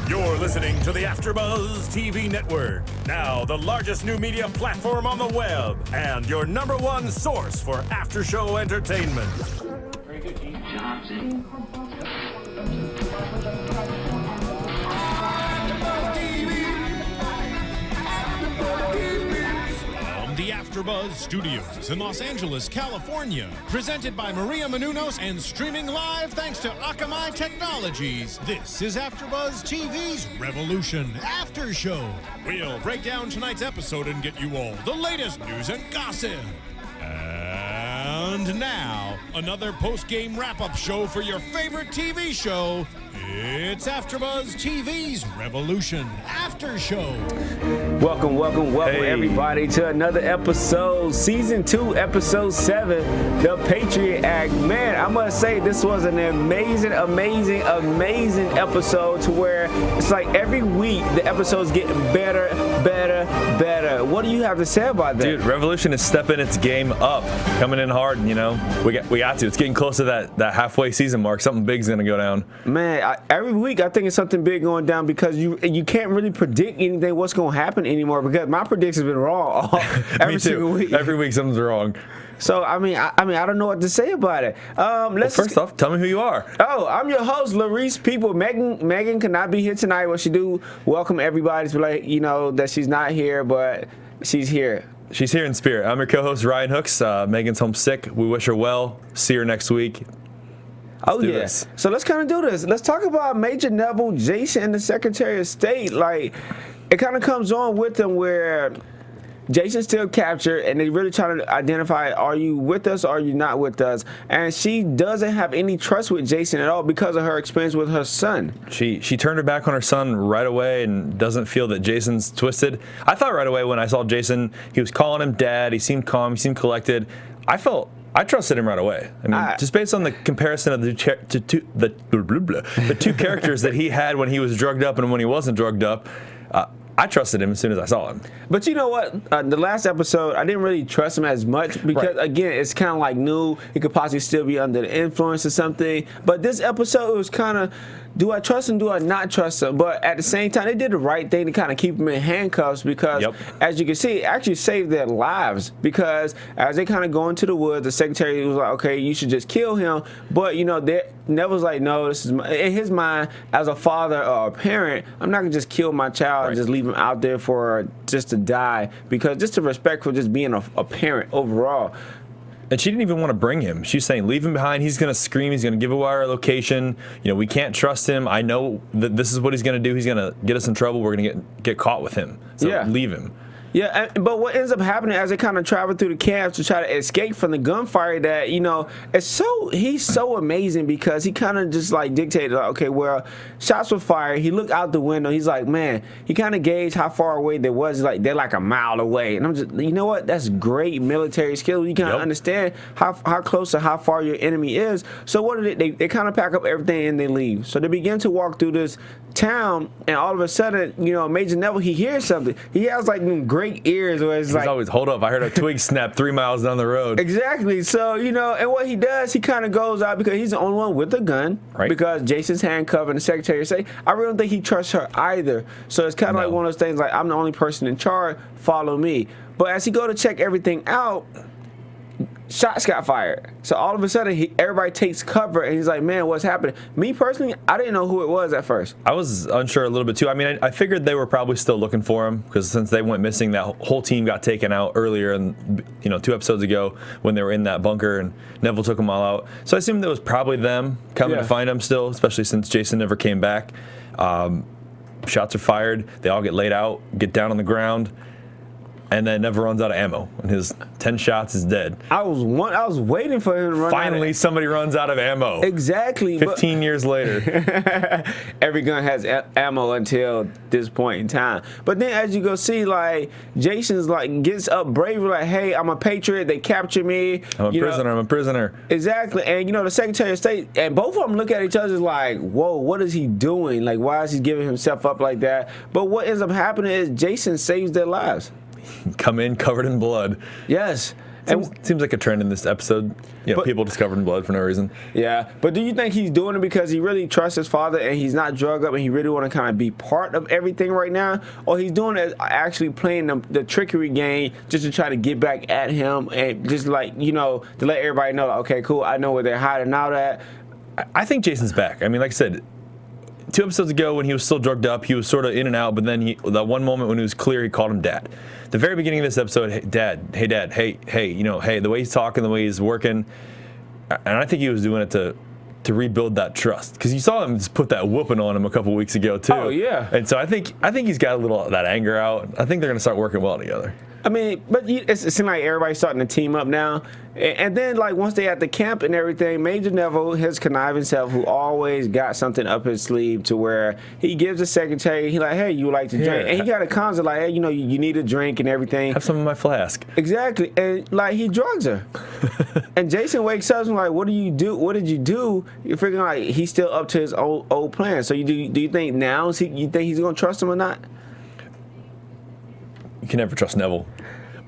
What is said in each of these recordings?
You're listening to the AFTERBUZZ TV network, now the largest new media platform on the web, and your #1 source for after-show entertainment. Very good, Keith. Johnson. From the AFTERBUZZ Studios in Los Angeles, California, presented by Maria Menounos and streaming live thanks to Akamai Technologies. This is AFTERBUZZ TV's Revolution After Show. We'll break down tonight's episode and get you all the latest news and gossip. And now, another post-game wrap-up show for your favorite TV show. It's AFTERBUZZ TV's Revolution After Show. Welcome, everybody, to another episode, Season 2, Episode 7, The Patriot Act. Man, I must say, this was an amazing episode to where it's like every week the episodes get better. What do you have to say about that? Dude, Revolution is stepping its game up, coming in hard, you know. We got to. It's getting close to that halfway season mark. Something big's going to go down. Man, every week I think it's something big going down because you can't really predict anything what's going to happen anymore because my predictions have been wrong every single week. Every week something's wrong. So I mean I don't know what to say about it. First off, tell me who you are. Oh, I'm your host, Larice. People, Megan cannot be here tonight. What she do? Welcome everybody to let you know that she's not here, but she's here. She's here in spirit. I'm your co-host Ryan Hooks. Megan's home sick. We wish her well. See her next week. Oh yeah. This. So let's kind of do this. Let's talk about Major Neville, Jason, and the Secretary of State. Like, it kind of comes on with them where Jason's still captured, and they're really trying to identify, are you with us or are you not with us? And she doesn't have any trust with Jason at all because of her experience with her son. She turned her back on her son right away and doesn't feel that Jason's twisted. I thought right away when I saw Jason, he was calling him dad. He seemed calm. He seemed collected. I trusted him right away. I mean, just based on the comparison of the two characters that he had when he was drugged up and when he wasn't drugged up, I trusted him as soon as I saw him. But you know what? The last episode, I didn't really trust him as much because, again, it's kind of like new. He could possibly still be under the influence or something. But this episode, it was kind of, do I trust him? Do I not trust him? But at the same time, they did the right thing to kind of keep him in handcuffs because, as you can see, it actually saved their lives because as they kind of go into the woods, the secretary was like, okay, you should just kill him. But, you know, Neville's like, no, this is in his mind, as a father or a parent, I'm not going to just kill my child and just leave him out there for just to die because just to respect for just being a parent overall. And she didn't even want to bring him. She's saying, leave him behind. He's going to scream. He's going to give away our location. You know, we can't trust him. I know that this is what he's going to do. He's going to get us in trouble. We're going to get caught with him. So leave him. Yeah, but what ends up happening as they kind of travel through the camps to try to escape from the gunfire, that, you know, he's so amazing because he kind of just like dictated, like, okay, well, shots were fired. He looked out the window. He's like, man, he kind of gauged how far away they was. He's like, they're like a mile away. And I'm just, you know what? That's great military skill. You kind of understand how close or how far your enemy is. So what did they kind of pack up everything and they leave. So they begin to walk through this town, and all of a sudden, you know, Major Neville, he hears something. He has like great ears where it's like, always, hold up, I heard a twig snap 3 miles down the road. Exactly. So, you know, and what he does, he kind of goes out because he's the only one with a gun, because Jason's handcuffed and the secretary say, I really don't think he trusts her either. So it's kind of like one of those things like, I'm the only person in charge, follow me. But as he go to check everything out, shots got fired. So all of a sudden, everybody takes cover, and he's like, man, what's happening? Me personally, I didn't know who it was at first. I was unsure a little bit too. I mean, I figured they were probably still looking for him because since they went missing, that whole team got taken out earlier, and 2 episodes ago when they were in that bunker, and Neville took them all out. So I assumed it was probably them coming to find him still, especially since Jason never came back. Shots are fired. They all get laid out, get down on the ground. And then Neville runs out of ammo, and his 10 shots is dead. I was waiting for him to run Finally, somebody runs out of ammo. Exactly. 15 years later. Every gun has ammo until this point in time. But then as you go see, like, Jason's like gets up bravely, like, hey, I'm a patriot. They captured me. I'm a prisoner. Exactly. And, the Secretary of State, and both of them look at each other like, whoa, what is he doing? Like, why is he giving himself up like that? But what ends up happening is Jason saves their lives. Come in covered in blood. Yes. Seems like a trend in this episode. People discovering blood for no reason. Yeah, but do you think he's doing it because he really trusts his father and he's not drugged up and he really want to kind of be part of everything right now? Or he's doing it actually playing the trickery game just to try to get back at him and just like, to let everybody know, like, okay, cool, I know where they're hiding out at. I think Jason's back. I mean, like I said, 2 episodes ago when he was still drugged up, he was sort of in and out, but then that one moment when it was clear, he called him Dad. The very beginning of this episode, hey, Dad, hey, the way he's talking, the way he's working, and I think he was doing it to rebuild that trust, because you saw him just put that whooping on him a couple weeks ago too. Oh yeah. And so I think he's got a little of that anger out. I think they're gonna start working well together. I mean, but it seems like everybody's starting to team up now. And then, like, once they at the camp and everything, Major Neville, his conniving self, who always got something up his sleeve to where he gives the secretary, he like, hey, you like to drink? Yeah. And he got a concept like, hey, you need a drink and everything. Have some in my flask. Exactly. And, like, he drugs her. And Jason wakes up and like, what do you do? What did you do? You're figuring like he's still up to his old plan. So do you think now, you think he's going to trust him or not? You can never trust Neville.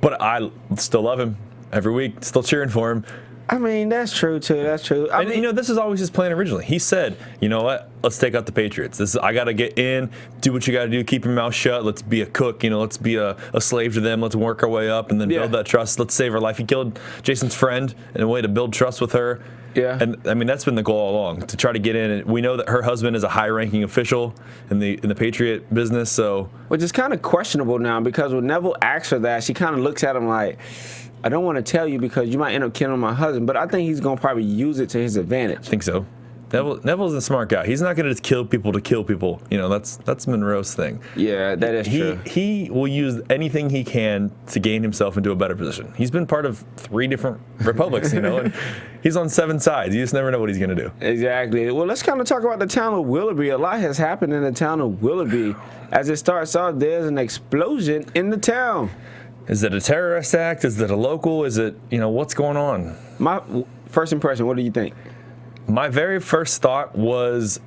But I still love him every week, still cheering for him. I mean, that's true, too. That's true. I mean, this is always his plan originally. He said, you know what, let's take out the Patriots. I got to get in, do what you got to do, keep your mouth shut. Let's be a cook, let's be a slave to them. Let's work our way up and then build that trust. Let's save her life. He killed Jason's friend in a way to build trust with her. Yeah. And, I mean, that's been the goal all along, to try to get in. And we know that her husband is a high-ranking official in the Patriot business, so... Which is kind of questionable now, because when Neville asks her that, she kind of looks at him like, I don't want to tell you because you might end up killing my husband, but I think he's going to probably use it to his advantage. I think so. Neville's a smart guy. He's not going to just kill people to kill people. That's Monroe's thing. Yeah, that is true. He will use anything he can to gain himself into a better position. He's been part of 3 different republics, and he's on 7 sides. You just never know what he's going to do. Exactly. Well, let's kind of talk about the town of Willoughby. A lot has happened in the town of Willoughby. As it starts off, there's an explosion in the town. Is it a terrorist act? Is it a local? Is it, what's going on? My first impression, what do you think? My very first thought was,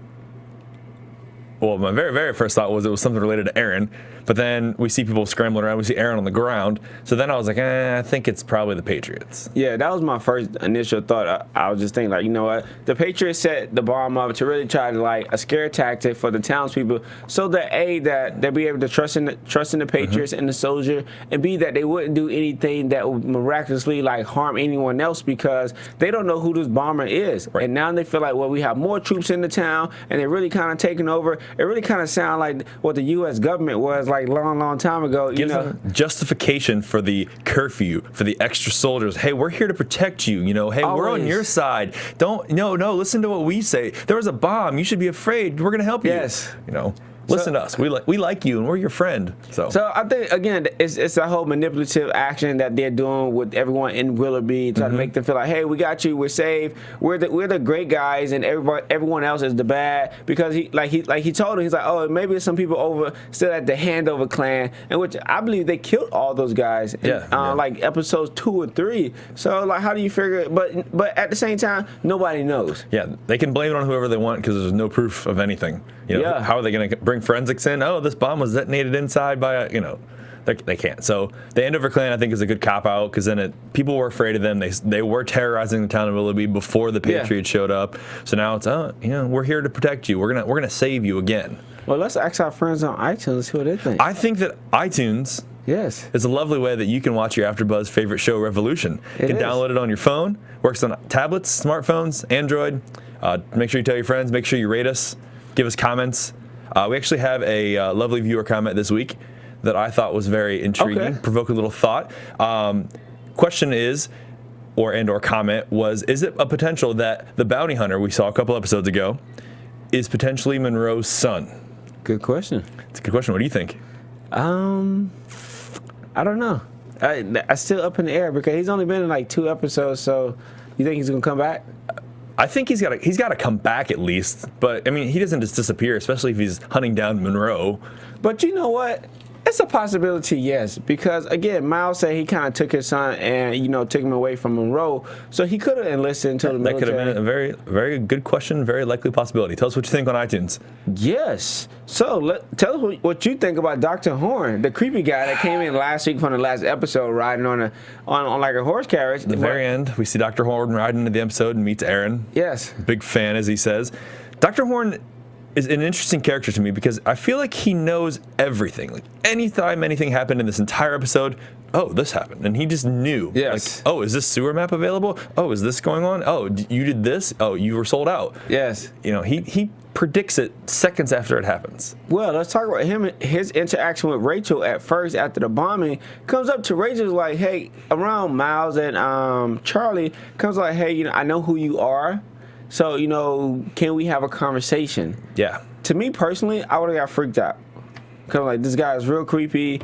my very, very first thought was it was something related to Aaron. But then we see people scrambling around. We see Aaron on the ground. So then I was like, I think it's probably the Patriots. Yeah, that was my first initial thought. I was just thinking, like, you know what? The Patriots set the bomb up to really try to, like, a scare tactic for the townspeople so that, A, that they'll be able to trust in the Patriots and the soldier, and B, that they wouldn't do anything that would miraculously, like, harm anyone else because they don't know who this bomber is. Right. And now they feel like, well, we have more troops in the town, and they're really kind of taking over. It really kind of sounds like what the U.S. government was like long time ago. Gives them justification for the curfew, for the extra soldiers. Hey, we're here to protect you. Hey, Always. We're on your side. No, listen to what we say. There was a bomb. You should be afraid. We're gonna help you. Yes. Listen to us. We like you, and we're your friend. So I think again, it's a whole manipulative action that they're doing with everyone in Willoughby, trying to make them feel like, hey, we got you, we're safe, we're the great guys, and everyone else is the bad. Because he told him, he's like, oh, maybe there's some people over still at the Handover clan, and which I believe they killed all those guys in like episodes 2 or 3. So like, how do you figure it? But at the same time, nobody knows. Yeah, they can blame it on whoever they want because there's no proof of anything. How are they going to bring forensics in? Oh, this bomb was detonated inside by they can't. So the Andover clan, I think, is a good cop out because then people were afraid of them. They were terrorizing the town of Willoughby before the Patriots showed up. So now it's we're here to protect you. We're gonna save you again. Well, let's ask our friends on iTunes see what they think. I think that iTunes is a lovely way that you can watch your AfterBuzz favorite show, Revolution. You can download it on your phone. Works on tablets, smartphones, Android. Make sure you tell your friends. Make sure you rate us. Give us comments. We actually have a lovely viewer comment this week that I thought was very intriguing, provoke a little thought. Question is, or comment was, is it a potential that the bounty hunter we saw a couple episodes ago is potentially Monroe's son? Good question. It's a good question. What do you think? I don't know. I still up in the air because he's only been in like 2 episodes. So you think he's gonna come back? I think he's got to come back at least. But I mean, he doesn't just disappear, especially if he's hunting down Monroe. But you know what? It's a possibility, yes, because again, Miles said he kind of took his son and took him away from Monroe, so he could have enlisted into the military. That could have been a very, very good question, very likely possibility. Tell us what you think on iTunes. Yes. So tell us what you think about Dr. Horn, the creepy guy that came in last week from the last episode, riding on like a horse carriage. At the very end, we see Dr. Horn riding into the episode and meets Aaron. Yes. Big fan, as he says. Dr. Horn is an interesting character to me because I feel like he knows everything. Like anytime anything happened in this entire episode, oh, this happened, and he just knew. Yes. Like, oh, is this sewer map available? Oh, is this going on? Oh, you did this? Oh, you were sold out. Yes. He predicts it seconds after it happens. Well, let's talk about him. His interaction with Rachel at first after the bombing comes up to Rachel's like, hey, around Miles and Charlie, comes like, hey, I know who you are. So, can we have a conversation? Yeah. To me personally, I would have got freaked out. Because, like, this guy is real creepy.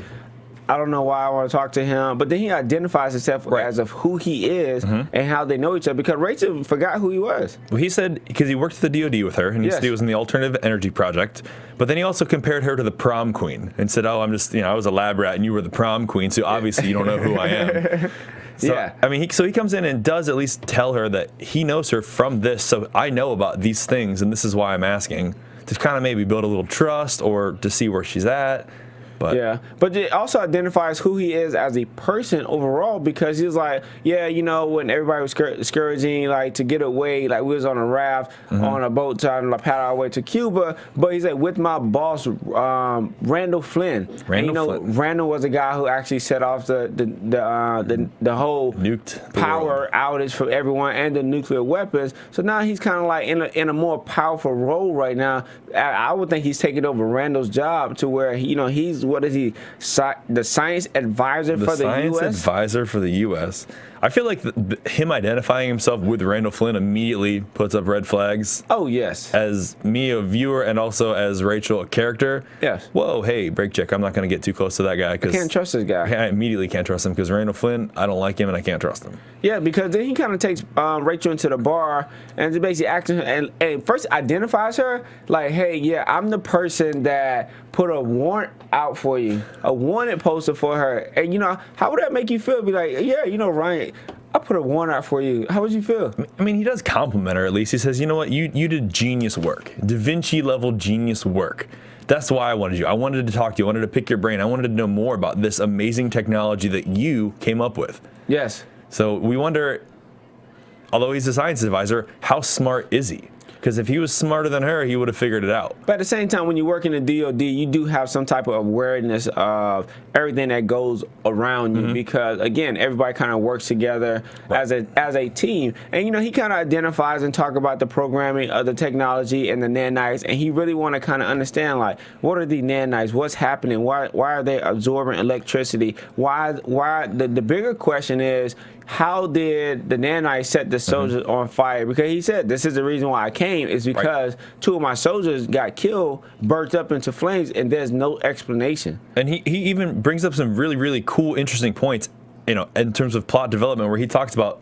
I don't know why I want to talk to him. But then he identifies himself as of who he is and how they know each other. Because Rachel forgot who he was. Well, he said, because he worked at the DOD with her, and he said he was in the Alternative Energy Project. But then he also compared her to the prom queen and said, oh, I'm just, I was a lab rat and you were the prom queen, so obviously you don't know who I am. So, yeah. I mean, he comes in and does at least tell her that he knows her from this, so I know about these things, and this is why I'm asking, to kind of maybe build a little trust or to see where she's at. But yeah, but it also identifies who he is as a person overall, because he's like, when everybody was scourging, like, to get away, like, we was on a raft, on a boat trying to paddle our way to Cuba, but he's like, with my boss, Randall Flynn. Flynn. Randall was a guy who actually set off the whole nuked power outage for everyone and the nuclear weapons. So now he's kind of like in a more powerful role right now. I would think he's taking over Randall's job to where he's what is he? The science advisor for the U.S.? The science advisor for the U.S. I feel like him identifying himself with Randall Flynn immediately puts up red flags. Oh, yes. As me, a viewer, and also as Rachel, a character. Yes. Whoa, hey, break check. I'm not going to get too close to that guy. I can't trust this guy. I immediately can't trust him because Randall Flynn, I don't like him and I can't trust him. Yeah, because then he kind of takes Rachel into the bar and just basically acting and first identifies her like, hey, yeah, I'm the person that put a warrant out for you, a wanted poster for her. And, how would that make you feel? Be like, yeah, Ryan, I put a warrant out for you. How would you feel? I mean, he does compliment her at least. He says, you know what, you did genius work, Da Vinci level genius work. That's why I wanted you. I wanted to talk to you. I wanted to pick your brain. I wanted to know more about this amazing technology that you came up with. Yes. So we wonder, although he's a science advisor, how smart is he? Because if he was smarter than her, he would have figured it out. But at the same time, when you work in the DOD, you do have some type of awareness of everything that goes around you, because again, everybody kind of works together as a team. And he kind of identifies and talk about the programming of the technology and the nanites, and he really want to kind of understand, like, what are the nanites? What's happening? Why are they absorbing electricity? Why the bigger question is, how did the nanites set the soldiers on fire? Because he said, this is the reason why I came, is because two of my soldiers got killed, burnt up into flames, and there's no explanation. And he even brings up some really, really cool, interesting points, in terms of plot development, where he talks about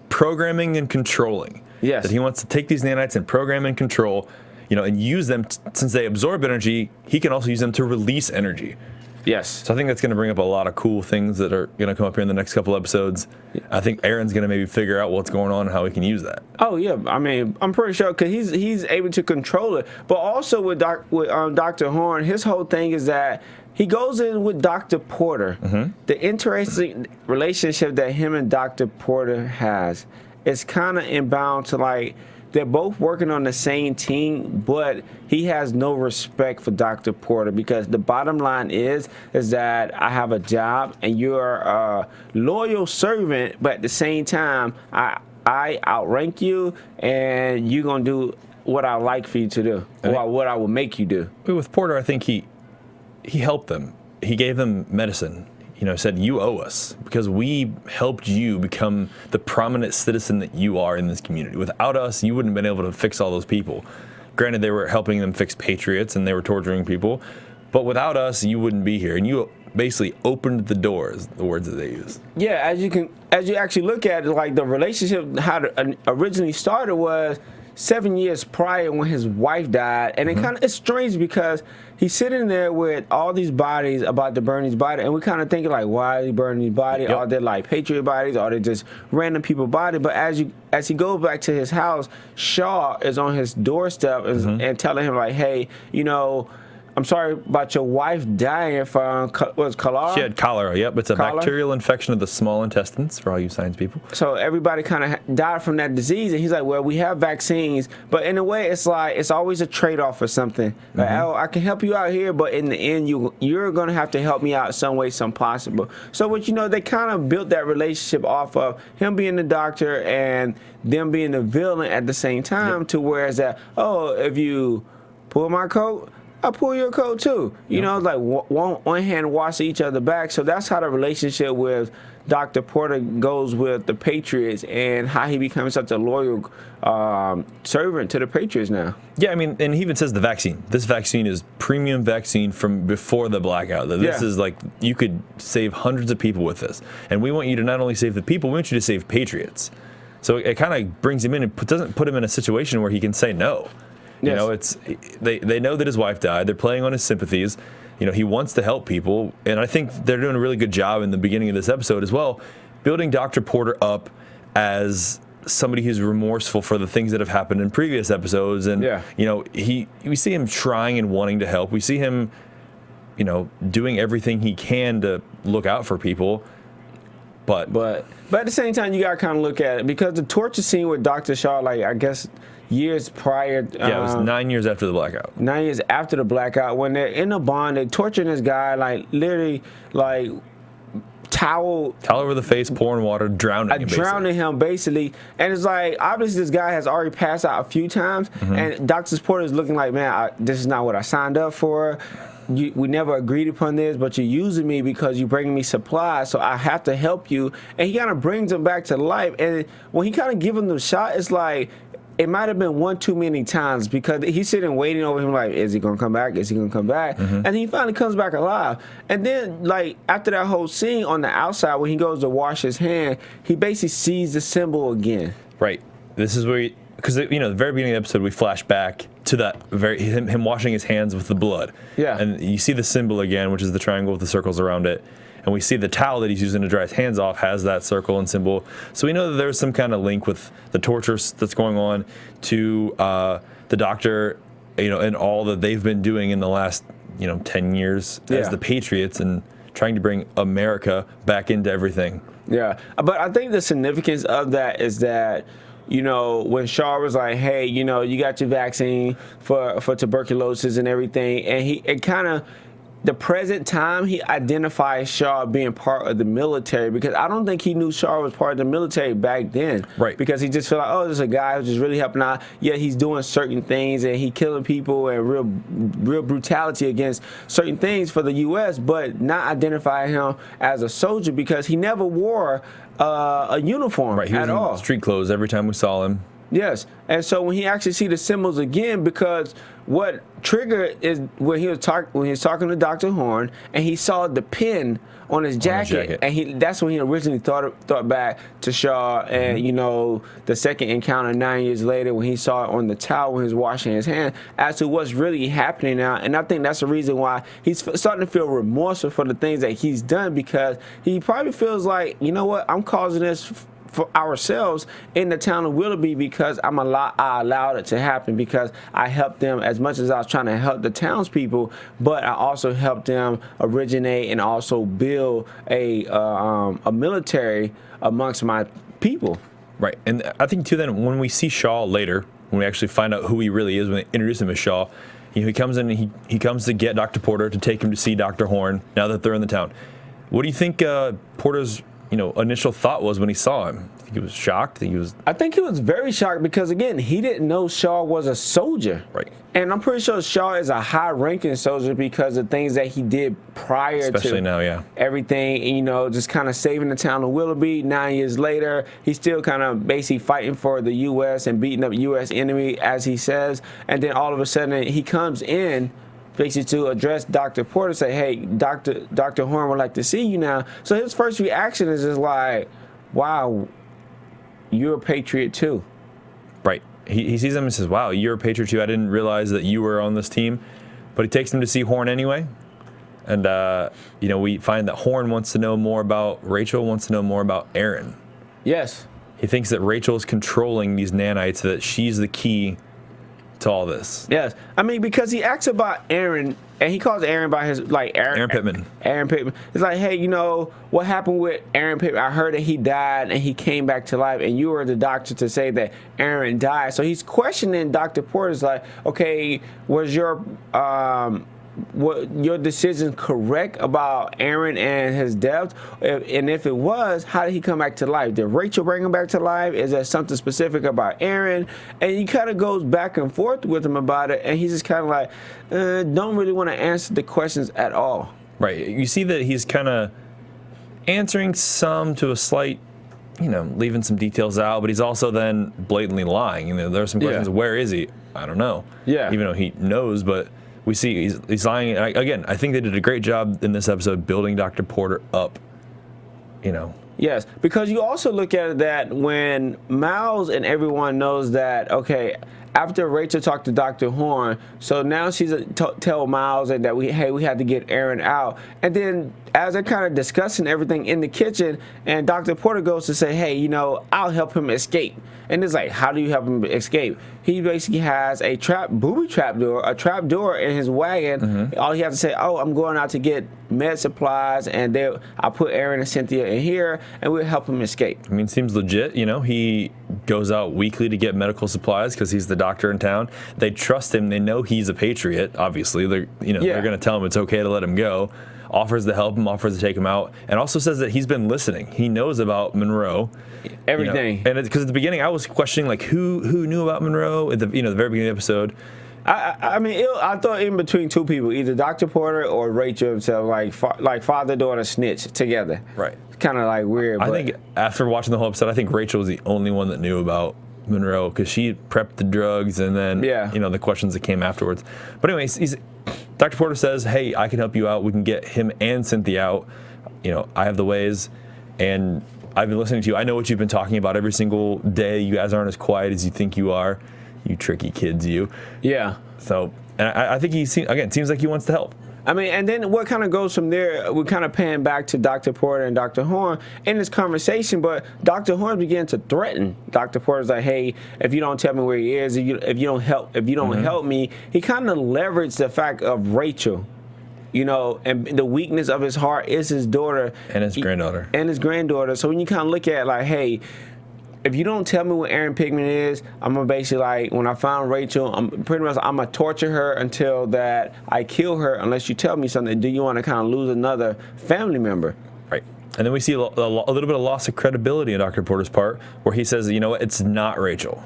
programming and controlling. Yes. That he wants to take these nanites and program and control, and use them, since they absorb energy, he can also use them to release energy. Yes. So I think that's going to bring up a lot of cool things that are going to come up here in the next couple episodes. I think Aaron's going to maybe figure out what's going on and how we can use that. Oh yeah, I mean, I'm pretty sure because he's able to control it. But also with Dr. Horn, his whole thing is that he goes in with Dr. Porter. The interesting relationship that him and Dr. Porter has is kind of inbound to, like, they're both working on the same team, but he has no respect for Dr. Porter, because the bottom line is that I have a job and you're a loyal servant, but at the same time, I outrank you and you're going to do what I like for you to do, or what I will make you do. With Porter, I think he helped them. He gave them medicine. Said, you owe us because we helped you become the prominent citizen that you are in this community. Without us, you wouldn't have been able to fix all those people. Granted, they were helping them fix patriots and they were torturing people, but without us, you wouldn't be here. And you basically opened the doors, the words that they use. Yeah, as you actually look at it, like, the relationship, how it originally started was, 7 years prior when his wife died, and it's strange because he's sitting there with all these bodies about to burn his body, and we kind of thinking like, why is he burning his body? Yep. Are they like Patriot bodies? Are they just random people body? But as he goes back to his house, Shaw is on his doorstep and telling him like, hey, you know, I'm sorry about your wife dying from cholera. She had cholera. Yep, it's a bacterial infection of the small intestines for all you science people. So everybody kind of died from that disease, and he's like, "Well, we have vaccines, but in a way, it's like it's always a trade-off or something. Like, oh, I can help you out here, but in the end, you're gonna have to help me out some way, some possible." So, what you know, they kind of built that relationship off of him being the doctor and them being the villain at the same time. To where it's that, oh, if you pull my coat, I'll pull your coat too. You know, like one hand wash each other back. So that's how the relationship with Dr. Porter goes with the Patriots and how he becomes such a loyal servant to the Patriots now. Yeah, I mean, and he even says the vaccine. This vaccine is premium vaccine from before the blackout. This is like, you could save hundreds of people with this. And we want you to not only save the people, we want you to save Patriots. So it kind of brings him in and doesn't put him in a situation where he can say no. You know, it's they know that his wife died. They're playing on his sympathies. You know, he wants to help people, and I think they're doing a really good job in the beginning of this episode as well, building Dr. Porter up as somebody who's remorseful for the things that have happened in previous episodes. And you know, we see him trying and wanting to help. We see him, you know, doing everything he can to look out for people. But at the same time, you gotta kind of look at it, because the torture scene with Dr. Shaw, like, I guess years prior. Yeah, it was 9 years after the blackout. 9 years after the blackout, when they're in a bond, they're torturing this guy, like literally, like towel over the face, pouring water, drowning him basically. And it's like, obviously this guy has already passed out a few times, and Dr. Porter is looking like, man, this is not what I signed up for. We never agreed upon this, but you're using me because you're bringing me supplies, so I have to help you. And he kind of brings him back to life. And when he kind of gives him the shot, it's like, it might have been one too many times, because he's sitting waiting over him like, is he going to come back? Is he going to come back? And he finally comes back alive. And then, like, after that whole scene on the outside, when he goes to wash his hand, he basically sees the symbol again. Right. This is where, because, you know, the very beginning of the episode, we flash back to that him washing his hands with the blood. Yeah. And you see the symbol again, which is the triangle with the circles around it. And we see the towel that he's using to dry his hands off has that circle and symbol. So we know that there's some kind of link with the torture that's going on to the doctor, you know, and all that they've been doing in the last, 10 years as the Patriots and trying to bring America back into everything. Yeah. But I think the significance of that is that, when Shaw was like, hey, you got your vaccine for tuberculosis and everything, and it kind of, the present time, he identifies Shaw being part of the military, because I don't think he knew Shaw was part of the military back then. Right. Because he just felt like, oh, there's a guy who's just really helping out. Yet he's doing certain things and he killing people and real brutality against certain things for the U.S., but not identifying him as a soldier, because he never wore a uniform he was at all. In street clothes every time we saw him. Yes, and so when he actually see the symbols again, because what triggered is when he was talking to Dr. Horn, and he saw the pin on his jacket, and that's when he originally thought back to Shaw, and the second encounter 9 years later when he saw it on the towel when he was washing his hand, as to what's really happening now. And I think that's the reason why he's starting to feel remorseful for the things that he's done, because he probably feels like, you know what, I'm causing this for ourselves in the town of Willoughby, because I allowed it to happen, because I helped them as much as I was trying to help the townspeople, but I also helped them originate and also build a military amongst my people. Right, and I think too, then when we see Shaw later, when we actually find out who he really is, when they introduce him as Shaw, he comes in and he comes to get Dr. Porter to take him to see Dr. Horn now that they're in the town. What do you think Porter's initial thought was when he saw him? I think he was shocked. I think he was very shocked, because again, he didn't know Shaw was a soldier. Right. And I'm pretty sure Shaw is a high-ranking soldier because of things that he did prior Especially to now, yeah. everything, just kind of saving the town of Willoughby. 9 years later, he's still kind of basically fighting for the U.S. and beating up U.S. enemy, as he says. And then all of a sudden, he comes in basically to address Dr. Porter, say, hey, Dr. Horn would like to see you now. So his first reaction is just like, wow, you're a Patriot too. Right. he sees him and says, wow, you're a Patriot too. I didn't realize that you were on this team. But he takes him to see Horn anyway. And, we find that Horn wants to know more about Rachel, wants to know more about Aaron. Yes. He thinks that Rachel is controlling these nanites, that she's the key to all this. Yes. I mean, because he asks about Aaron, and he calls Aaron by his, like, Aaron Pittman. Aaron Pittman. It's like, hey, what happened with Aaron Pittman? I heard that he died and he came back to life, and you were the doctor to say that Aaron died. So he's questioning Dr. Porter's like, okay, was your decision correct about Aaron and his death? And if it was, how did he come back to life? Did Rachel bring him back to life? Is there something specific about Aaron? And he kind of goes back and forth with him about it, and he's just kind of like, don't really want to answer the questions at all. Right. You see that he's kind of answering some to a slight, leaving some details out, but he's also then blatantly lying. There are some questions, where is he? I don't know. Yeah. Even though he knows, but we see he's lying. And again, I think they did a great job in this episode building Dr. Porter up, Yes, because you also look at it that when Miles and everyone knows that, okay, after Rachel talked to Dr. Horn, so now she's tell Miles that we had to get Aaron out. And then as they're kind of discussing everything in the kitchen, and Dr. Porter goes to say, hey, I'll help him escape. And it's like, how do you help him escape? He basically has a booby trap door in his wagon. Mm-hmm. All he has to say, oh, I'm going out to get med supplies, and I'll put Aaron and Cynthia in here, and we'll help him escape. I mean, seems legit. He goes out weekly to get medical supplies because he's the doctor in town. They trust him. They know he's a Patriot. Obviously, they're going to tell him it's okay to let him go. Offers to help him, offers to take him out, and also says that he's been listening. He knows about Monroe. Everything. And because at the beginning, I was questioning like who knew about Monroe at the the very beginning of the episode. I thought in between two people, either Dr. Porter or Rachel himself, like father-daughter snitch together. Right. It's kind of like weird. I think after watching the whole episode, I think Rachel was the only one that knew about Monroe because she prepped the drugs and then the questions that came afterwards. But anyways, Dr. Porter says, hey, I can help you out. We can get him and Cynthia out. I have the ways, and I've been listening to you. I know what you've been talking about every single day. You guys aren't as quiet as you think you are. You tricky kids, you. Yeah. So, and I think seems like he wants to help. I mean, and then what kind of goes from there, we kind of pan back to Dr. Porter and Dr. Horn in this conversation, but Dr. Horn began to threaten. Dr. Porter's like, hey, if you don't tell me where he is, if you don't help me, he kind of leveraged the fact of Rachel, and the weakness of his heart is his daughter. And his granddaughter. And his granddaughter. So when you kind of look at it like, hey, if you don't tell me what Aaron Pittman is, I'm gonna basically like, when I found Rachel, I'm gonna torture her until that I kill her unless you tell me something. Do you want to kind of lose another family member? Right. And then we see a little bit of loss of credibility on Dr. Porter's part, where he says, it's not Rachel.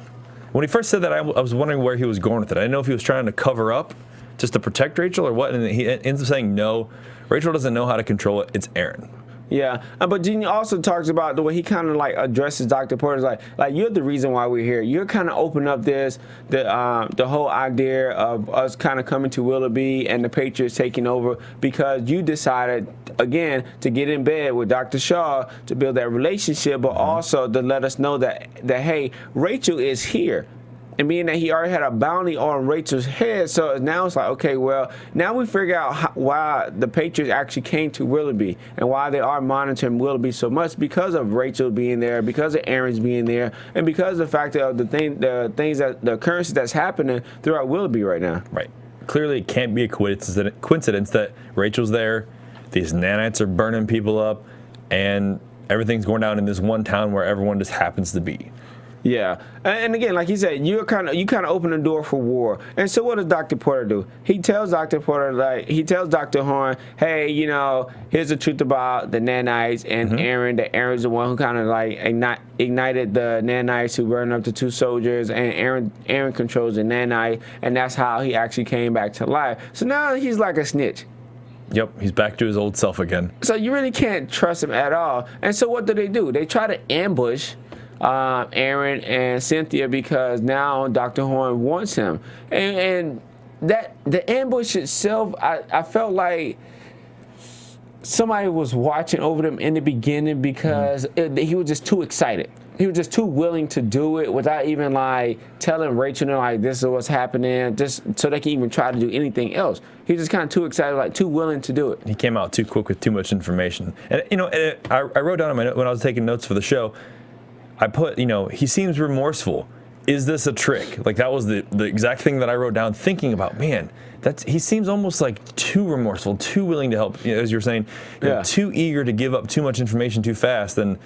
When he first said that, I was wondering where he was going with it. I didn't know if he was trying to cover up just to protect Rachel or what, and he ends up saying, no, Rachel doesn't know how to control it. It's Aaron. Yeah, but Gene also talks about the way he kind of like addresses Dr. Porter's like you're the reason why we're here. You're kind of open up the whole idea of us kind of coming to Willoughby and the Patriots taking over because you decided again to get in bed with Dr. Shaw to build that relationship, but also to let us know that hey, Rachel is here. And being that he already had a bounty on Rachel's head, so now it's like, okay, well, now we figure out why the Patriots actually came to Willoughby and why they are monitoring Willoughby so much because of Rachel being there, because of Aaron's being there, and because of the fact of the occurrences that's happening throughout Willoughby right now. Right. Clearly, it can't be a coincidence that Rachel's there, these nanites are burning people up, and everything's going down in this one town where everyone just happens to be. Yeah, and again, like he said, you kind of open the door for war. And so, what does Dr. Porter do? He tells Dr. Dr. Horn, hey, here's the truth about the nanites and Aaron. That Aaron's the one who kind of like ignited the nanites who burned up the two soldiers, and Aaron controls the nanite, and that's how he actually came back to life. So now he's like a snitch. Yep, he's back to his old self again. So you really can't trust him at all. And so what do? They try to ambush Aaron and Cynthia because now Dr. Horn wants him, and that the ambush itself, I felt like somebody was watching over them in the beginning because he was just too excited. just too willing to do it without even like telling Rachel, like, this is what's happening, just so they can even try to do anything else. He's just kind of too excited, like too willing to do it. He came out too quick with too much information. And I wrote down on my note when I was taking notes for the show, I put, he seems remorseful. Is this a trick? Like, that was the exact thing that I wrote down, thinking about, man, he seems almost like too remorseful, too willing to help, as you were saying, too eager to give up too much information too fast. And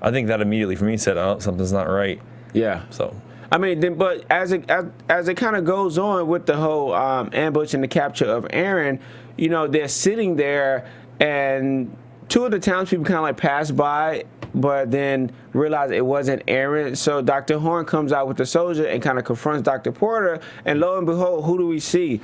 I think that immediately for me said, oh, something's not right. Yeah. So, I mean, but as it kind of goes on with the whole ambush and the capture of Aaron, they're sitting there, and two of the townspeople kind of like pass by, but then realize it wasn't Aaron. So Dr. Horn comes out with the soldier and kind of confronts Dr. Porter, and lo and behold, who do we see?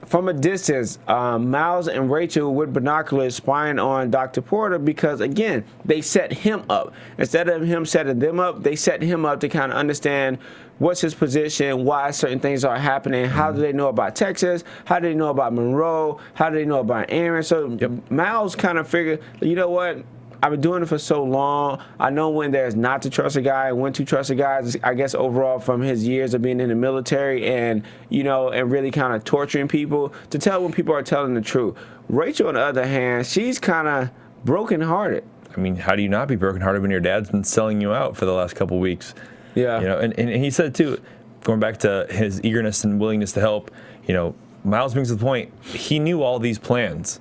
From a distance, Miles and Rachel with binoculars spying on Dr. Porter, because, again, they set him up. Instead of him setting them up, they set him up to kind of understand what's his position, why certain things are happening, how do they know about Texas, how do they know about Monroe, how do they know about Aaron. So Miles kind of figured, you know what? I've been doing it for so long. I know when there's not to trust a guy and when to trust a guy. I guess overall from his years of being in the military and, and really kind of torturing people, to tell when people are telling the truth. Rachel, on the other hand, she's kind of brokenhearted. I mean, how do you not be brokenhearted when your dad's been selling you out for the last couple of weeks? Yeah. And he said, too, going back to his eagerness and willingness to help, Miles brings to the point, he knew all these plans.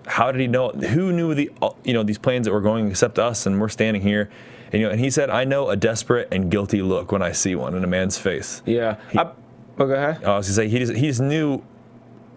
How did he know? Who knew these plans that were going except us, and we're standing here? And he said, I know a desperate and guilty look when I see one in a man's face. Yeah. Go ahead. I was going to say, he just knew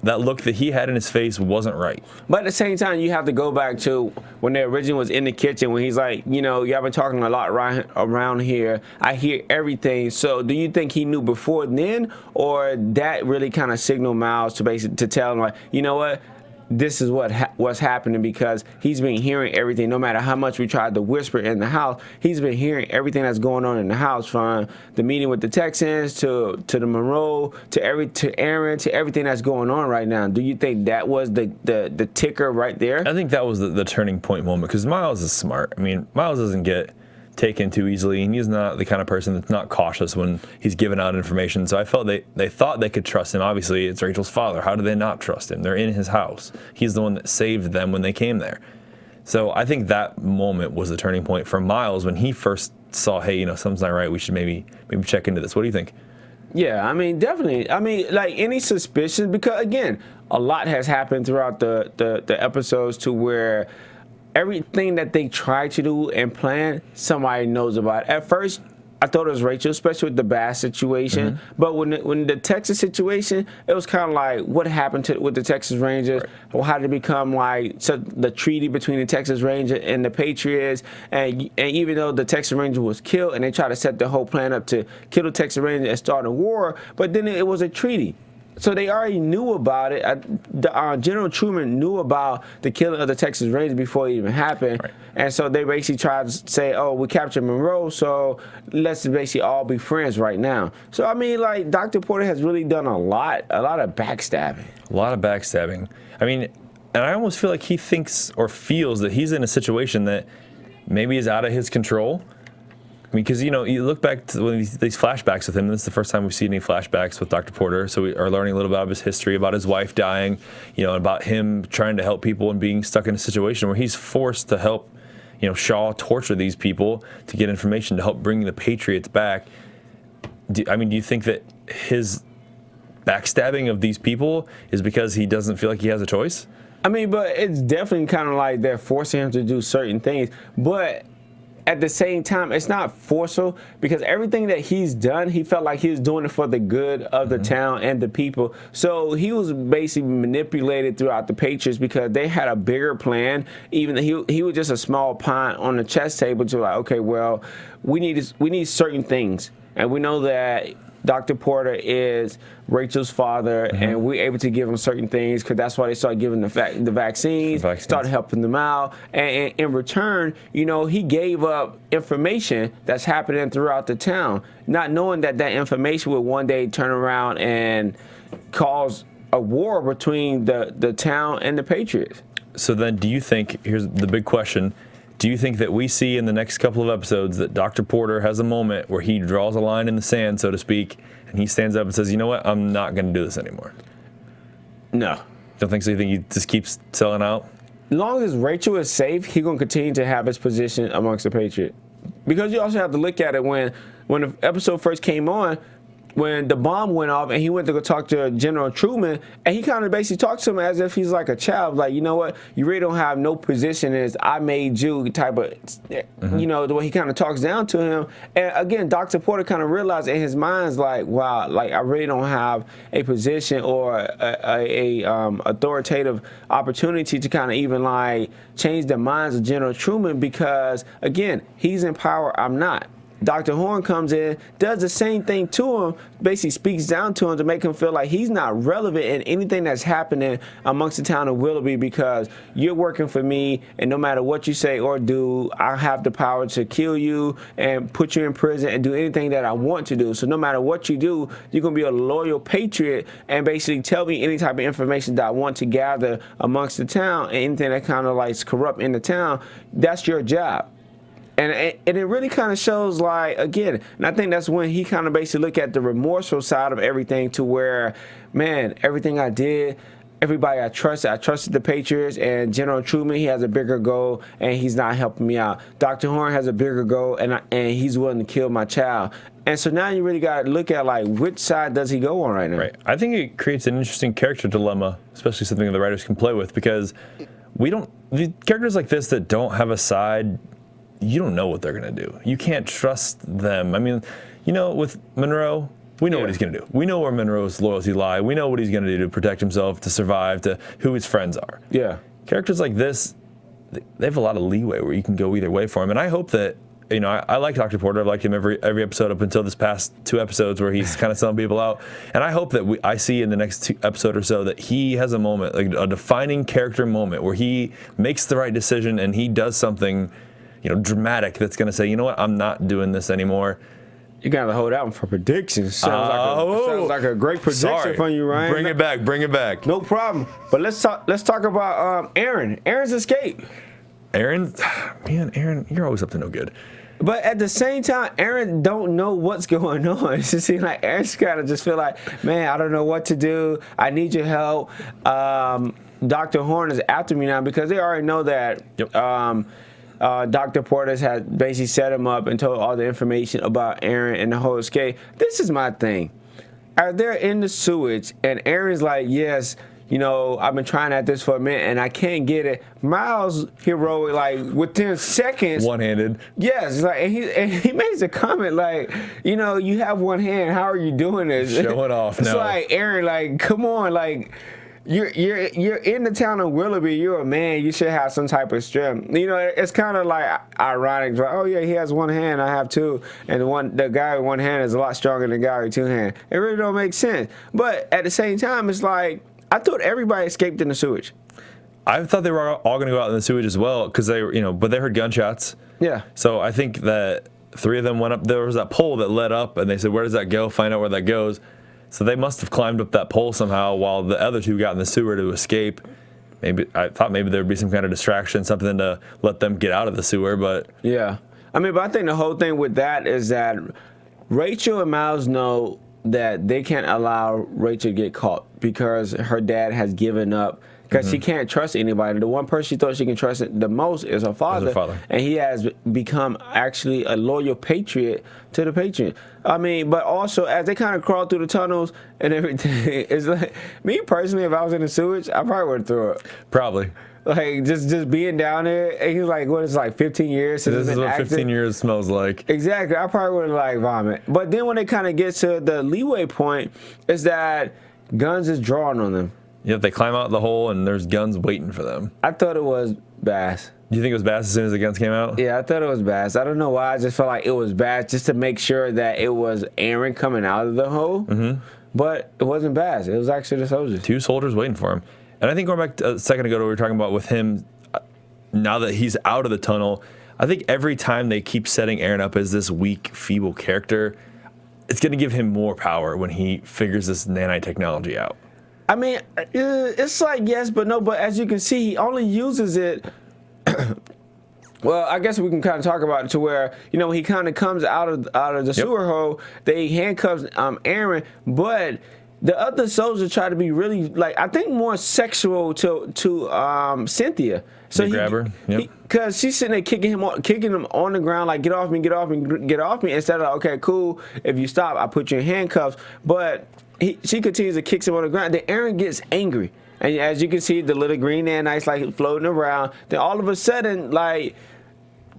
that look that he had in his face wasn't right. But at the same time, you have to go back to when the original was in the kitchen, when he's like, y'all been talking a lot around here. I hear everything. So do you think he knew before then, or that really kind of signaled Miles to tell him, like, you know what? This is what's happening, because he's been hearing everything. No matter how much we tried to whisper in the house, he's been hearing everything that's going on in the house, from the meeting with the Texans to the Monroe to Aaron, to everything that's going on right now. Do you think that was the ticker right there? I think that was the turning point moment, because Miles is smart. I mean, Miles doesn't get taken too easily, and he's not the kind of person that's not cautious when he's giving out information. So I felt they thought they could trust him. Obviously, it's Rachel's father. How do they not trust him? They're in his house. He's the one that saved them when they came there. So I think that moment was the turning point for Miles when he first saw, hey, something's not right. We should maybe check into this. What do you think? Yeah, I mean, definitely. I mean, like, any suspicion, because, again, a lot has happened throughout the episodes to where everything that they try to do and plan, somebody knows about. At first, I thought it was Rachel, especially with the Bass situation. Mm-hmm. But when the Texas situation, it was kind of like, what happened with the Texas Rangers? Right. Well, how did it become like the treaty between the Texas Rangers and the Patriots? And even though the Texas Ranger was killed, and they tried to set the whole plan up to kill the Texas Ranger and start a war, but then it was a treaty. So they already knew about it. General Truman knew about the killing of the Texas Rangers before it even happened. Right. And so they basically tried to say, oh, we captured Monroe, so let's basically all be friends right now. So, I mean, like, Dr. Porter has really done a lot of backstabbing. A lot of backstabbing. I mean, and I almost feel like he thinks or feels that he's in a situation that maybe is out of his control. I mean, because, you look back to these flashbacks with him. This is the first time we've seen any flashbacks with Dr. Porter. So we are learning a little bit about his history, about his wife dying, about him trying to help people and being stuck in a situation where he's forced to help, Shaw torture these people to get information to help bring the Patriots back. Do you think that his backstabbing of these people is because he doesn't feel like he has a choice? I mean, but it's definitely kind of like they're forcing him to do certain things. But at the same time, it's not forceful, because everything that he's done, he felt like he was doing it for the good of the town and the people. So he was basically manipulated throughout the Patriots, because they had a bigger plan. Even though he was just a small pawn on the chess table to, like, okay, well, we need certain things, and we know that Dr. Porter is Rachel's father, and we're able to give him certain things, because that's why they started giving the vaccines, started helping them out. And in return, he gave up information that's happening throughout the town, not knowing that information would one day turn around and cause a war between the town and the Patriots. So then do you think, here's the big question, Do you think that we see in the next couple of episodes that Dr. Porter has a moment where he draws a line in the sand, so to speak, and he stands up and says, you know what, I'm not going to do this anymore? No. Don't think so? You think he just keeps selling out? As long as Rachel is safe, he's going to continue to have his position amongst the Patriot. Because you also have to look at it when the episode first came on, when the bomb went off and he went to go talk to General Truman, and he kind of basically talks to him as if he's like a child, like, you know what, you really don't have no position, as I made you type of, you know, the way he kind of talks down to him. And again, Dr. Porter kind of realized in his mind, is like, wow, like I really don't have a position or a authoritative opportunity to kind of even like change the minds of General Truman, because again, he's in power, I'm not. Dr. Horn comes in, does the same thing to him, basically speaks down to him to make him feel like he's not relevant in anything that's happening amongst the town of Willoughby, because you're working for me, and no matter what you say or do, I have the power to kill you and put you in prison and do anything that I want to do. So no matter what you do, you're going to be a loyal patriot and basically tell me any type of information that I want to gather amongst the town, and anything that kind of like is corrupt in the town, that's your job. And it really kind of shows, like, again, and I think that's when he kind of basically look at the remorseful side of everything, to where, man, everything I did, everybody I trusted the Patriots, and General Truman, he has a bigger goal, and he's not helping me out. Dr. Horn has a bigger goal, and he's willing to kill my child. And so now you really got to look at, like, which side does he go on right now? Right. I think it creates an interesting character dilemma, especially something that the writers can play with, because the characters like this that don't have a side, you don't know what they're going to do. You can't trust them. I mean, you know, with Monroe, we know what he's going to do. We know where Monroe's loyalty lie. We know what he's going to do to protect himself, to survive, to who his friends are. Yeah. Characters like this, they have a lot of leeway where you can go either way for him. And I hope that, you know, I like Dr. Porter. I've liked him every episode up until this past 2 episodes where he's kind of selling people out. And I hope that I see in the next episode or so that he has a moment, like a defining character moment, where he makes the right decision and he does something, you know, dramatic, that's going to say, you know what, I'm not doing this anymore. You got to hold out for predictions. Sounds like a great prediction from you, Ryan. Bring it back. No problem. But let's talk about Aaron. Aaron's escape. Aaron, you're always up to no good. But at the same time, Aaron don't know what's going on. It just seems like Aaron's kind of just feel like, man, I don't know what to do. I need your help. Dr. Horn is after me now, because they already know that. Yep. Dr. Porter had basically set him up and told all the information about Aaron and the whole escape. This is my thing. They're in the sewage, and Aaron's like, yes, you know, I've been trying at this for a minute, and I can't get it. Miles heroic, like, within seconds. One-handed. Yes, like, and he makes a comment like, you know, you have one hand. How are you doing this? Show it off now. It's like, Aaron, like, come on, like, You're in the town of Willoughby. You're a man. You should have some type of strength. You know, it's kind of like ironic. Like, oh yeah, he has one hand. I have two, and the guy with one hand is a lot stronger than the guy with two hands. It really don't make sense. But at the same time, it's like, I thought everybody escaped in the sewage. I thought they were all going to go out in the sewage as well, because they, you know, but they heard gunshots. Yeah. So I think that 3 of them went up. There was that pole that led up, and they said, "Where does that go? Find out where that goes." So they must have climbed up that pole somehow, while the other 2 got in the sewer to escape. I thought maybe there would be some kind of distraction, something to let them get out of the sewer, but yeah. I mean, but I think the whole thing with that is that Rachel and Miles know that they can't allow Rachel to get caught, because her dad has given up, because she can't trust anybody. The one person she thought she can trust the most is her father. And he has become actually a loyal patriot to the Patriot. I mean, but also as they kind of crawl through the tunnels and everything, it's like, me personally, if I was in the sewage, I probably would have threw up. Probably. Like, just being down there, and he's like, what is it, like 15 years since this is what 15 years smells like. Exactly. I probably would have like vomit. But then when they kind of get to the leeway point, is that guns is drawing on them. Yep, they climb out the hole and there's guns waiting for them. I thought it was Bass. Do you think it was Bass as soon as the guns came out? Yeah, I thought it was Bass. I don't know why. I just felt like it was Bass, just to make sure that it was Aaron coming out of the hole. Mm-hmm. But it wasn't Bass. It was actually the soldiers. 2 soldiers waiting for him. And I think going back to a second ago to what we were talking about with him, now that he's out of the tunnel, I think every time they keep setting Aaron up as this weak, feeble character, it's going to give him more power when he figures this nanotechnology out. I mean, it's like yes, but no. But as you can see, he only uses it Well, I guess we can kind of talk about it to where, when he kind of comes out of the sewer hole, they handcuffs Aaron, but the other soldiers try to be really, I think more sexual to Cynthia. So they grab her, because she's sitting there kicking him on the ground, like, get off me, get off me, get off me, instead of, okay, cool, if you stop, I put you in handcuffs. But she continues to kick him on the ground. Then Aaron gets angry. And as you can see, the little green nanites floating around. Then all of a sudden,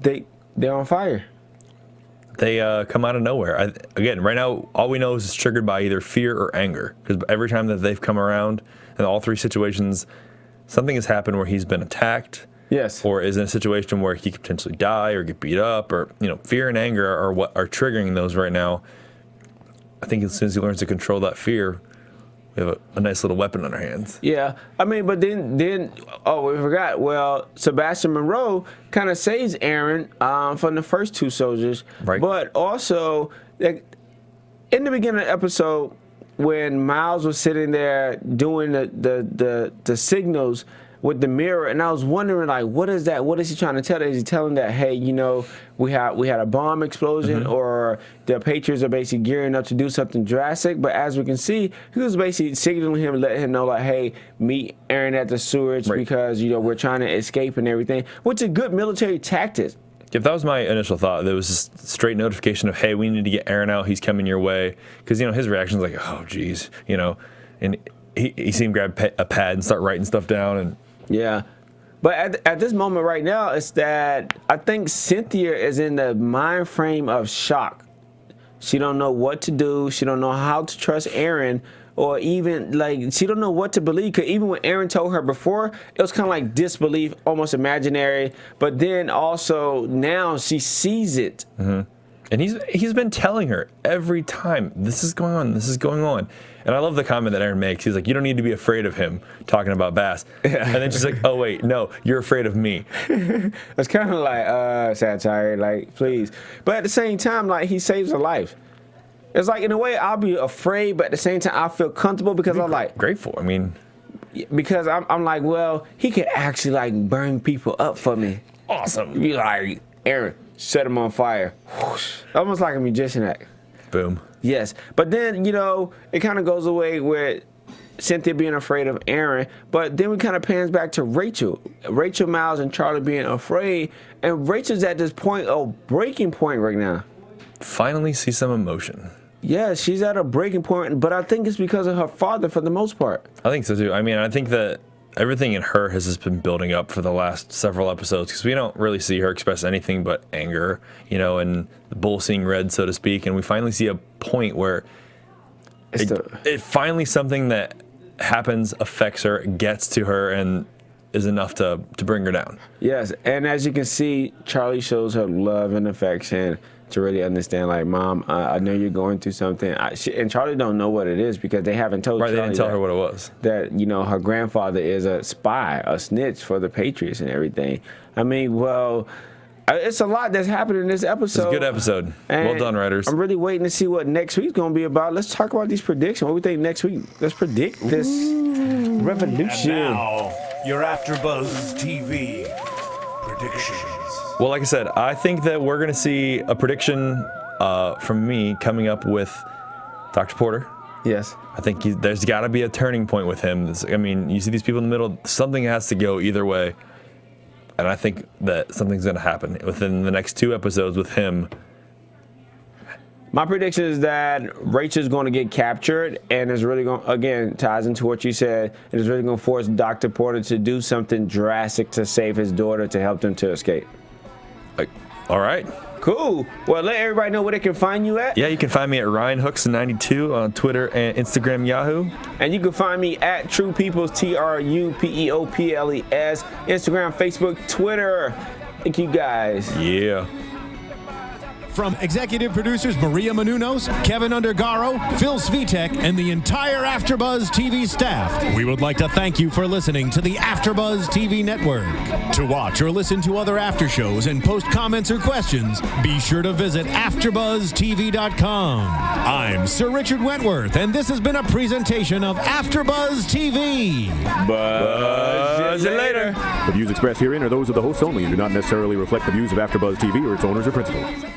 they're on fire. They come out of nowhere. Again, right now, all we know is it's triggered by either fear or anger. Because every time that they've come around, in all three situations, something has happened where he's been attacked. Yes. Or is in a situation where he could potentially die or get beat up, or fear and anger are what are triggering those right now. I think as soon as he learns to control that fear, we have a nice little weapon on our hands. Yeah, I mean, but then we forgot. Well, Sebastian Monroe kind of saves Aaron from the first two soldiers, right? But also, in the beginning of the episode, when Miles was sitting there doing the signals with the mirror, and I was wondering, what is that? What is he trying to tell? Is he telling that, hey, we had a bomb explosion, or the Patriots are basically gearing up to do something drastic? But as we can see, he was basically signaling him, letting him know, hey, meet Aaron at the sewers because we're trying to escape and everything, which is good military tactics. If that was my initial thought, there was just straight notification of, hey, we need to get Aaron out. He's coming your way. Because, his reaction was like, oh, geez, and he seemed to grab a pad and start writing stuff down. And yeah. But at this moment right now, it's that I think Cynthia is in the mind frame of shock. She don't know what to do. She don't know how to trust Aaron, or even she don't know what to believe. Because even when Aaron told her before, it was kind of like disbelief, almost imaginary. But then also now she sees it. Mm-hmm. And he's been telling her every time, this is going on, this is going on. And I love the comment that Aaron makes. He's like, you don't need to be afraid of him, talking about Bass. And then she's like, oh, wait, no, you're afraid of me. It's kind of like satire, please. But at the same time, he saves a life. It's in a way, I'll be afraid, but at the same time, I feel comfortable because I'm grateful. I mean, because I'm like, well, he could actually burn people up for me. Awesome. Be like, Aaron, set him on fire. Whoosh. Almost like a magician act. Boom. Yes. But then, it kind of goes away with Cynthia being afraid of Aaron. But then we kind of pans back to Rachel. Rachel, Miles, and Charlie being afraid. And Rachel's at this point, breaking point right now. Finally see some emotion. Yeah, she's at a breaking point. But I think it's because of her father for the most part. I think so, too. I mean, I think that everything in her has just been building up for the last several episodes, because we don't really see her express anything but anger, and the bull seeing red, so to speak. And we finally see a point where it finally something that happens, affects her, gets to her, and is enough to bring her down. Yes, and as you can see, Charlie shows her love and affection to really understand, Mom, I know you're going through something. And Charlie don't know what it is because they haven't told Charlie. Right, they didn't tell her what it was. That, her grandfather is a spy, a snitch for the Patriots and everything. I mean, well, it's a lot that's happened in this episode. It's a good episode. Well done, writers. I'm really waiting to see what next week's going to be about. Let's talk about these predictions. What we think next week? Let's predict this revolution. And now, your AfterBuzz TV predictions. Well, like I said, I think that we're going to see a prediction from me coming up with Dr. Porter. Yes. I think there's got to be a turning point with him. I mean, you see these people in the middle, something has to go either way. And I think that something's going to happen within the next 2 episodes with him. My prediction is that Rachel's going to get captured, and it's really going, again, ties into what you said, and it's really going to force Dr. Porter to do something drastic to save his daughter, to help them to escape. All right. Cool. Well, let everybody know where they can find you at. Yeah, you can find me at RyanHooks92 on Twitter and Instagram, Yahoo. And you can find me at True Peoples, TruePeoples, Instagram, Facebook, Twitter. Thank you guys. Yeah. From executive producers Maria Menounos, Kevin Undergaro, Phil Svitek, and the entire AfterBuzz TV staff, we would like to thank you for listening to the AfterBuzz TV network. To watch or listen to other after shows and post comments or questions, be sure to visit AfterBuzzTV.com. I'm Sir Richard Wentworth, and this has been a presentation of AfterBuzz TV. Buzz you later. The views expressed herein are those of the hosts only and do not necessarily reflect the views of AfterBuzz TV or its owners or principals.